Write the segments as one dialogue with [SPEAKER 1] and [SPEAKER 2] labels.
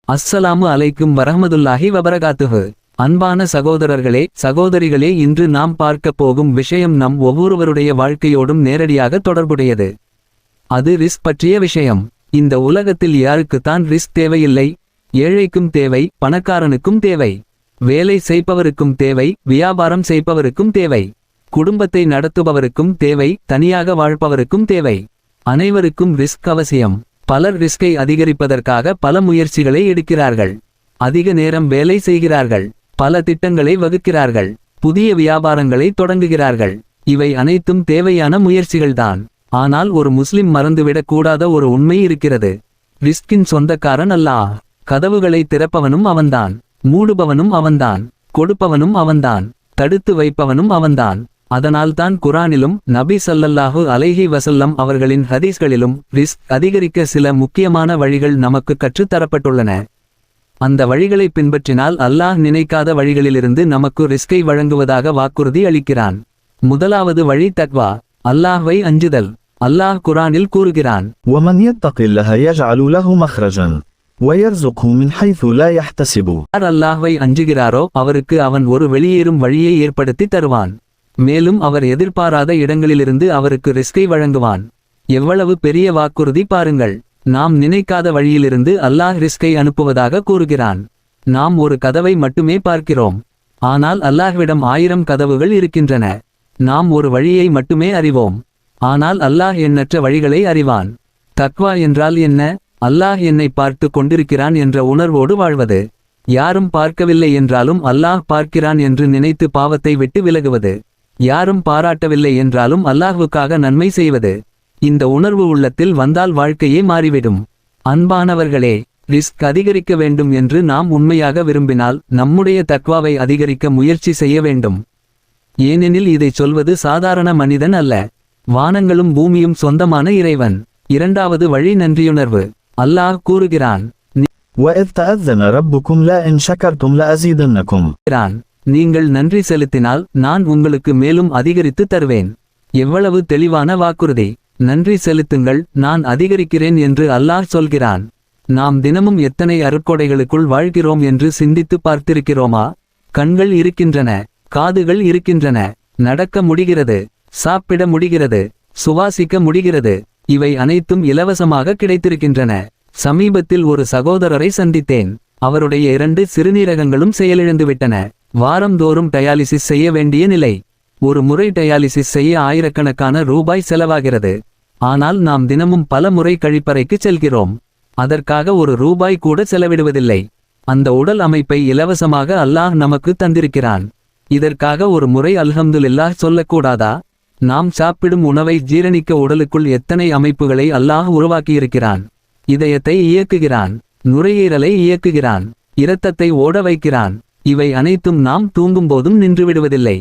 [SPEAKER 1] அஸ்ஸலாமு அலைக்கும் வரஹ்மதுல்லாஹி வபரகாத்துஹு. அன்பான சகோதரர்களே சகோதரிகளே, இன்று நாம் பார்க்கப் போகும் விஷயம் நம் ஒவ்வொருவருடைய வாழ்க்கையோடும் நேரடியாக தொடர்புடையது. அது ரிஸ்க் பற்றிய விஷயம். இந்த உலகத்தில் யாருக்குத்தான் ரிஸ்க் தேவையில்லை? ஏழைக்கும் தேவை, பணக்காரனுக்கும் தேவை, வேலை செய்பவருக்கும் தேவை, வியாபாரம் செய்பவருக்கும் தேவை, குடும்பத்தை நடத்துபவருக்கும் தேவை, தனியாக வாழ்பவருக்கும் தேவை. அனைவருக்கும் ரிஸ்க் அவசியம். பலர் ரிஸ்கை அதிகரிப்பதற்காக பல முயற்சிகளை எடுக்கிறார்கள். அதிக நேரம் வேலை செய்கிறார்கள், பல திட்டங்களை வகுக்கிறார்கள், புதிய வியாபாரங்களை தொடங்குகிறார்கள். இவை அனைத்தும் தேவையான முயற்சிகள்தான். ஆனால் ஒரு முஸ்லிம் மறந்துவிடக் கூடாத ஒரு உண்மை இருக்கிறது. ரிஸ்கின் சொந்தக்காரன் அல்லாஹ். கதவுகளை திறப்பவனும் அவன்தான், மூடுபவனும் அவன்தான், கொடுப்பவனும் அவன்தான், தடுத்து வைப்பவனும் அவன்தான். அதனால்தான் குரானிலும் நபி ஸல்லல்லாஹு அலைஹி வஸல்லம் அவர்களின் ஹதீஸ்களிலும் ரிஸ்க் அதிகரிக்க சில முக்கியமான வழிகள் நமக்கு கற்றுத் தரப்பட்டுள்ளன. அந்த வழிகளை பின்பற்றினால் அல்லாஹ் நினைக்காத வழிகளிலிருந்து நமக்கு ரிஸ்கை வழங்குவதாக வாக்குறுதி அளிக்கிறான். முதலாவது வழி தக்வா, அல்லாஹ்வை அஞ்சுதல். அல்லாஹ் குரானில் கூறுகிறான்,
[SPEAKER 2] وَمَنْ يَتَّقِ اللَّهَ يَجْعَلْ لَهُ مَخْرَجًا وَيَرْزُقْهُ مِنْ حَيْثُ لَا يَحْتَسِبُ.
[SPEAKER 1] யார் அல்லாஹ்வை அஞ்சுகிறாரோ அவருக்கு அவன் ஒரு வெளியேறும் வழியை ஏற்படுத்தி தருவான். மேலும் அவர் எதிர்பாராத இடங்களிலிருந்து அவருக்கு ரிஸ்கை வழங்குவான். எவ்வளவு பெரிய வாக்குறுதி பாருங்கள். நாம் நினைக்காத வழியிலிருந்து அல்லாஹ் ரிஸ்கை அனுப்புவதாக கூறுகிறான். நாம் ஒரு கதவை மட்டுமே பார்க்கிறோம், ஆனால் அல்லாஹ்விடம் 1000 கதவுகள் இருக்கின்றன. நாம் ஒரு வழியை மட்டுமே அறிவோம், ஆனால் அல்லாஹ் எண்ணற்ற வழிகளை அறிவான். தக்வா என்றால் என்ன? அல்லாஹ் என்னை பார்த்து கொண்டிருக்கிறான் என்ற உணர்வோடு வாழ்வது. யாரும் பார்க்கவில்லை என்றாலும் அல்லாஹ் பார்க்கிறான் என்று நினைத்து பாவத்தை விட்டு விலகுவது. யாரும் பாராட்டவில்லை என்றாலும் அல்லாஹ்வுக்காக நன்மை செய்வது. இந்த உணர்வு உள்ளத்தில் வந்தால் வாழ்க்கையே மாறிவிடும். அன்பானவர்களே, ரிஸ்க் அதிகரிக்க வேண்டும் என்று நாம் உண்மையாக விரும்பினால் நம்முடைய தக்வாவை அதிகரிக்க முயற்சி செய்ய வேண்டும். ஏனெனில் இதை சொல்வது சாதாரண மனிதன் அல்ல, வானங்களும் பூமியும் சொந்தமான இறைவன். இரண்டாவது வழி நன்றியுணர்வு. அல்லாஹ் கூறுகிறான்,
[SPEAKER 2] وَإِذْ تَأَذَّنَ رَبُّكُمْ لَئِنْ شَكَرْتُمْ لَأَزِيدَنَّكُمْ.
[SPEAKER 1] நீங்கள் நன்றி செலுத்தினால் நான் உங்களுக்கு மேலும் அதிகரித்து தருவேன். எவ்வளவு தெளிவான வாக்குறுதி! நன்றி செலுத்துங்கள், நான் அதிகரிக்கிறேன் என்று அல்லாஹ் சொல்கிறான். நாம் தினமும் எத்தனை அருட்கொடைகளுக்குள் வாழ்கிறோம் என்று சிந்தித்து பார்த்திருக்கிறோமா? கண்கள் இருக்கின்றன, காதுகள் இருக்கின்றன, நடக்க முடிகிறது, சாப்பிட முடிகிறது, சுவாசிக்க முடிகிறது. இவை அனைத்தும் இலவசமாக கிடைத்திருக்கின்றன. சமீபத்தில் ஒரு சகோதரரை சந்தித்தேன். அவருடைய 2 சிறுநீரகங்களும் செயலிழந்துவிட்டன. வாரந்தோறும் டயாலிசிஸ் செய்ய வேண்டிய நிலை. ஒரு முறை டயாலிசிஸ் செய்ய ஆயிரக்கணக்கான ரூபாய் செலவாகிறது. ஆனால் நாம் தினமும் பல முறை கழிப்பறைக்கு செல்கிறோம். அதற்காக ஒரு ரூபாய் கூட செலவிடுவதில்லை. அந்த உடல் அமைப்பை இலவசமாக அல்லாஹ் நமக்கு தந்திருக்கிறான். இதற்காக ஒரு முறை அல்ஹம்துலில்லாஹ் சொல்லக்கூடாதா? நாம் சாப்பிடும் உணவை ஜீரணிக்க உடலுக்குள் எத்தனை அமைப்புகளை அல்லாஹ் உருவாக்கியிருக்கிறான். இதயத்தை இயக்குகிறான், நுரையீரலை இயக்குகிறான், இரத்தத்தை ஓட வைக்கிறான். இவை அனைத்தும் நாம் தூங்கும்போதும் நின்றுவிடுவதில்லை.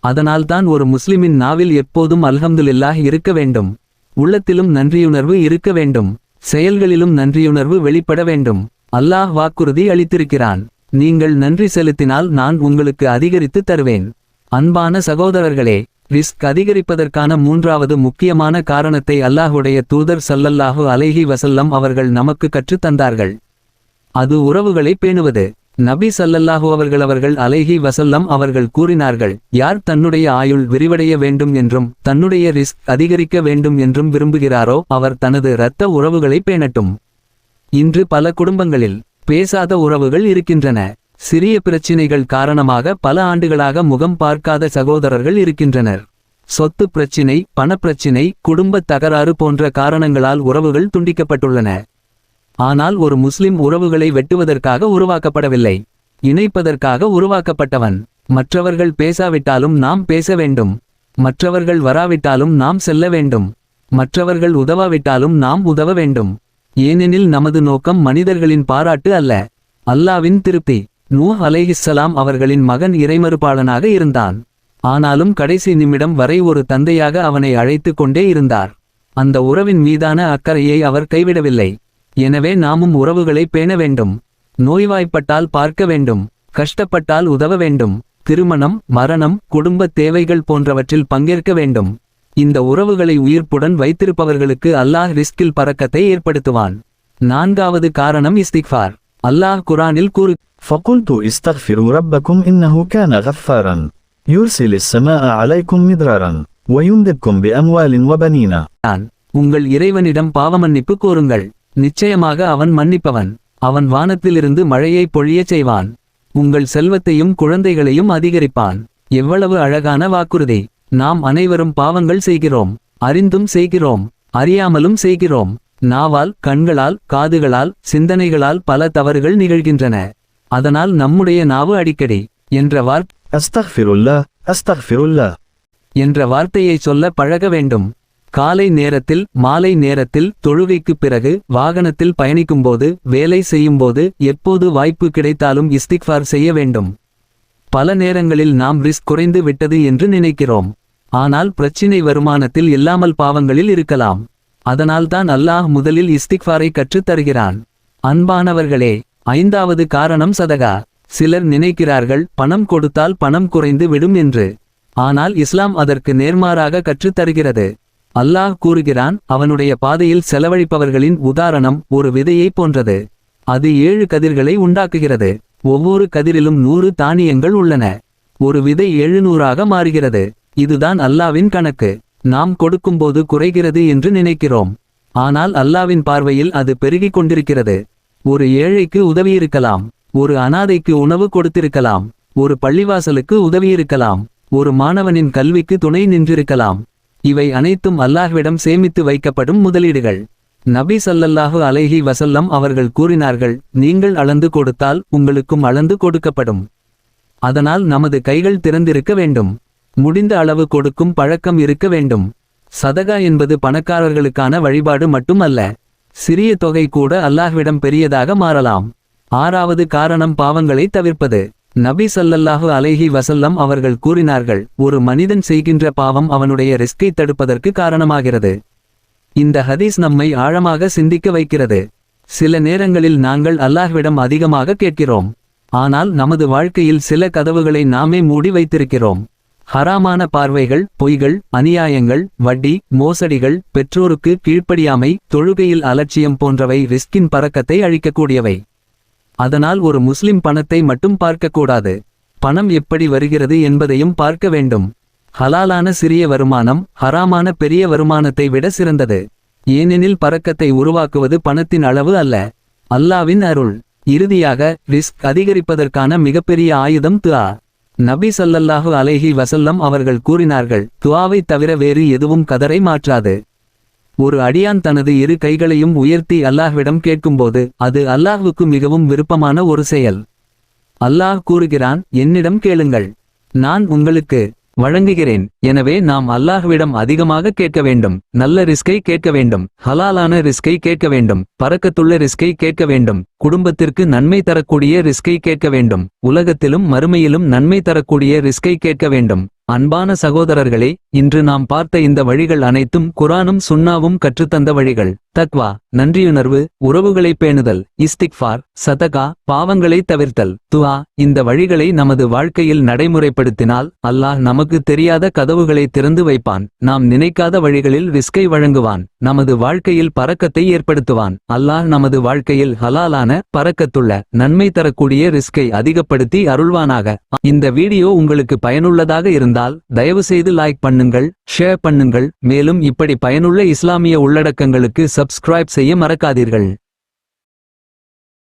[SPEAKER 1] அதனால்தான் ஒரு முஸ்லிமின் நாவில் எப்போதும் அல்ஹம்துலில்லாஹ் இருக்க வேண்டும். உள்ளத்திலும் நன்றியுணர்வு இருக்க வேண்டும், செயல்களிலும் நன்றியுணர்வு வெளிப்பட வேண்டும். அல்லாஹ் வாக்குறுதி அளித்திருக்கிறான், நீங்கள் நன்றி செலுத்தினால் நான் உங்களுக்கு அதிகரித்து தருவேன். அன்பான சகோதரர்களே, ரிஸ்க் அதிகரிப்பதற்கான 3வது முக்கியமான காரணத்தை அல்லாஹ்வுடைய தூதர் ஸல்லல்லாஹு அலைஹி வஸல்லம் அவர்கள் நமக்கு கற்றுத் தந்தார்கள். அது உறவுகளை பேணுவது. நபி ஸல்லல்லாஹு அவர்கள் அலைஹி வஸல்லம் அவர்கள் கூறினார்கள், யார் தன்னுடைய ஆயுள் விரிவடைய வேண்டும் என்றும் தன்னுடைய ரிஸ்க் அதிகரிக்க வேண்டும் என்றும் விரும்புகிறாரோ அவர் தனது இரத்த உறவுகளை பேணட்டும். இன்று பல குடும்பங்களில் பேசாத உறவுகள் இருக்கின்றன. சிறிய பிரச்சினைகள் காரணமாக பல ஆண்டுகளாக முகம் பார்க்காத சகோதரர்கள் இருக்கின்றனர். சொத்து பிரச்சினை, பணப்பிரச்சினை, குடும்பத் தகராறு போன்ற காரணங்களால் உறவுகள் துண்டிக்கப்பட்டுள்ளன. ஆனால் ஒரு முஸ்லிம் உறவுகளை வெட்டுவதற்காக உருவாக்கப்படவில்லை, இணைப்பதற்காக உருவாக்கப்பட்டவன். மற்றவர்கள் பேசாவிட்டாலும் நாம் பேச வேண்டும், மற்றவர்கள் வராவிட்டாலும் நாம் செல்ல வேண்டும், மற்றவர்கள் உதவாவிட்டாலும் நாம் உதவ வேண்டும். ஏனெனில் நமது நோக்கம் மனிதர்களின் பாராட்டு அல்ல, அல்லாவின் திருப்தி. நூஹ் அலைஹிஸ்ஸலாம் அவர்களின் மகன் இறைமறுப்பாளனாக இருந்தான். ஆனாலும் கடைசி நிமிடம் வரை ஒரு தந்தையாக அவனை அழைத்து கொண்டே இருந்தார். அந்த உறவின் மீதான அக்கறையை அவர் கைவிடவில்லை. எனவே நாமும் உறவுகளை பேண வேண்டும். நோய்வாய்ப்பட்டால் பார்க்க வேண்டும், கஷ்டப்பட்டால் உதவ வேண்டும். திருமணம், மரணம், குடும்பத் தேவைகள் போன்றவற்றில் பங்கேற்க வேண்டும். இந்த உறவுகளை உயிர்ப்புடன் வைத்திருப்பவர்களுக்கு அல்லாஹ் ரிஸ்கில் பரக்கத்தை ஏற்படுத்துவான். 4வது காரணம் இஸ்திக்ஃபார். அல்லாஹ் குரானில் கூறு
[SPEAKER 2] فقلت استغفروا ربكم إنه كان غفارا يرسل السماء عليكم مدرارا ويمددكم بأموال وبنين.
[SPEAKER 1] உங்கள் இறைவனிடம் பாவமன்னிப்பு கோருங்கள், நிச்சயமாக அவன் மன்னிப்பவன். அவன் வானத்திலிருந்து மழையை பொழியச் செய்வான், உங்கள் செல்வத்தையும் குழந்தைகளையும் அதிகரிப்பான். எவ்வளவு அழகான வாக்குறுதி! நாம் அனைவரும் பாவங்கள் செய்கிறோம், அறிந்தும் செய்கிறோம், அறியாமலும் செய்கிறோம். நாவால், கண்களால், காதுகளால், சிந்தனைகளால் பல தவறுகள் நிகழ்கின்றன. அதனால் நம்முடைய நாவு அடிக்கடி
[SPEAKER 2] அஸ்தக்ஃபிருல்லாஹ்
[SPEAKER 1] என்ற வார்த்தையை சொல்ல பழக வேண்டும். காலை நேரத்தில், மாலை நேரத்தில், தொழுகைக்குப் பிறகு, வாகனத்தில் பயணிக்கும்போது, வேலை செய்யும்போது, எப்போது வாய்ப்பு கிடைத்தாலும் இஸ்திக்ஃபார் செய்ய வேண்டும். பல நேரங்களில் நாம் ரிஸ்க் குறைந்து விட்டது என்று நினைக்கிறோம். ஆனால் பிரச்சினை வருமானத்தில் இல்லாமல் பாவங்களில் இருக்கலாம். அதனால்தான் அல்லாஹ் முதலில் இஸ்திக்ஃபாரை கற்றுத் தருகிறான். அன்பானவர்களே, 5வது காரணம் சதகா. சிலர் நினைக்கிறார்கள் பணம் கொடுத்தால் பணம் குறைந்து விடும் என்று. ஆனால் இஸ்லாம் அதற்கு நேர்மாறாக கற்றுத் தருகிறது. அல்லாஹ் கூறுகிறான், அவனுடைய பாதையில் செலவழிப்பவர்களின் உதாரணம் ஒரு விதையை போன்றது. அது 7 கதிர்களை உண்டாக்குகிறது. ஒவ்வொரு கதிரிலும் 100 தானியங்கள் உள்ளன. ஒரு விதை 700ஆக மாறுகிறது. இதுதான் அல்லாவின் கணக்கு. நாம் கொடுக்கும்போது குறைகிறது என்று நினைக்கிறோம். ஆனால் அல்லாவின் பார்வையில் அது பெருகிக் கொண்டிருக்கிறது. ஒரு ஏழைக்கு உதவியிருக்கலாம், ஒரு அனாதைக்கு உணவு கொடுத்திருக்கலாம், ஒரு பள்ளிவாசலுக்கு உதவியிருக்கலாம், ஒரு மாணவனின் கல்விக்கு துணை நின்றிருக்கலாம். இவை அனைத்தும் அல்லாஹ்விடம் சேமித்து வைக்கப்படும் முதலீடுகள். நபி ஸல்லல்லாஹு அலைஹி வஸல்லம் அவர்கள் கூறினார்கள், நீங்கள் அளந்து கொடுத்தால் உங்களுக்கும் அளந்து கொடுக்கப்படும். அதனால் நமது கைகள் திறந்திருக்க வேண்டும். முடிந்த அளவு கொடுக்கும் பழக்கம் இருக்க வேண்டும். சதகா என்பது பணக்காரர்களுக்கான வழிபாடு மட்டும் அல்ல. சிறிய தொகை கூட அல்லாஹ்விடம் பெரியதாக மாறலாம். 6வது காரணம் பாவங்களை தவிர்ப்பது. நபி ஸல்லல்லாஹு அலைஹி வஸல்லம் அவர்கள் கூறினார்கள், ஒரு மனிதன் செய்கின்ற பாவம் அவனுடைய ரிஸ்கை தடுப்பதற்கு காரணமாகிறது. இந்த ஹதீஸ் நம்மை ஆழமாக சிந்திக்க வைக்கிறது. சில நேரங்களில் நாங்கள் அல்லாஹ்விடம் அதிகமாக கேட்கிறோம். ஆனால் நமது வாழ்க்கையில் சில கதவுகளை நாமே மூடி வைத்திருக்கிறோம். ஹராமான பார்வைகள், பொய்கள், அநியாயங்கள், வட்டி, மோசடிகள், பெற்றோருக்கு கீழ்ப்படியாமை, தொழுகையில் அலட்சியம் போன்றவை ரிஸ்கின் பறக்கத்தை அழிக்கக்கூடியவை. அதனால் ஒரு முஸ்லிம் பணத்தை மட்டும் பார்க்கக்கூடாது. பணம் எப்படி வருகிறது என்பதையும் பார்க்க வேண்டும். ஹலாலான சிறிய வருமானம் ஹராமான பெரிய வருமானத்தை விட சிறந்தது. ஏனெனில் பறக்கத்தை உருவாக்குவது பணத்தின் அளவு அல்ல, அல்லாவின் அருள். இறுதியாக, ரிஸ்க் அதிகரிப்பதற்கான மிகப்பெரிய ஆயுதம் துஆ. நபி ஸல்லல்லாஹு அலைஹி வஸல்லம் அவர்கள் கூறினார்கள், துஆவை தவிர வேறு எதுவும் கதரை மாற்றாது. ஒரு அடியான் தனது 2 கைகளையும் உயர்த்தி அல்லாஹ்விடம் கேட்கும்போது அது அல்லாஹ்வுக்கு மிகவும் விருப்பமான ஒரு செயல். அல்லாஹ் கூறுகிறான், என்னிடம் கேளுங்கள், நான் உங்களுக்கு வழங்குகிறேன். எனவே நாம் அல்லாஹ்விடம் அதிகமாக கேட்க வேண்டும். நல்ல ரிஸ்கை கேட்க வேண்டும், ஹலாலான ரிஸ்கை கேட்க வேண்டும், பரக்கத்துள்ள ரிஸ்கை கேட்க வேண்டும், குடும்பத்திற்கு நன்மை தரக்கூடிய ரிஸ்கை கேட்க வேண்டும், உலகத்திலும் மறுமையிலும் நன்மை தரக்கூடிய ரிஸ்கை கேட்க வேண்டும். அன்பான சகோதரர்களே, இன்று நாம் பார்த்த இந்த வழிகள் அனைத்தும் குரானும் சுன்னாவும் கற்றுத்தந்த வழிகள். தக்வா, நன்றியுணர்வு, உறவுகளை பேணுதல், இஸ்திக்ஃபார், சதகா, பாவங்களை தவிர்த்தல், துஆ. இந்த வழிகளை நமது வாழ்க்கையில் நடைமுறைப்படுத்தினால் அல்லாஹ் நமக்கு தெரியாத கதவுகளை திறந்து வைப்பான். நாம் நினைக்காத வழிகளில் ரிஸ்கை வழங்குவான். நமது வாழ்க்கையில் பரக்கத்தை ஏற்படுத்துவான். அல்லாஹ் நமது வாழ்க்கையில் ஹலாலான, பரக்கத்துள்ள, நன்மை தரக்கூடிய ரிஸ்கை அதிகப்படுத்தி அருள்வானாக. இந்த வீடியோ உங்களுக்கு பயனுள்ளதாக இருந்தால் தயவுசெய்து லைக் பண்ணுங்கள், ஷேர் பண்ணுங்கள். மேலும் இப்படி பயனுள்ள இஸ்லாமிய உள்ளடக்கங்களுக்கு சப்ஸ்கிரைப் செய்ய மறக்காதீர்கள்.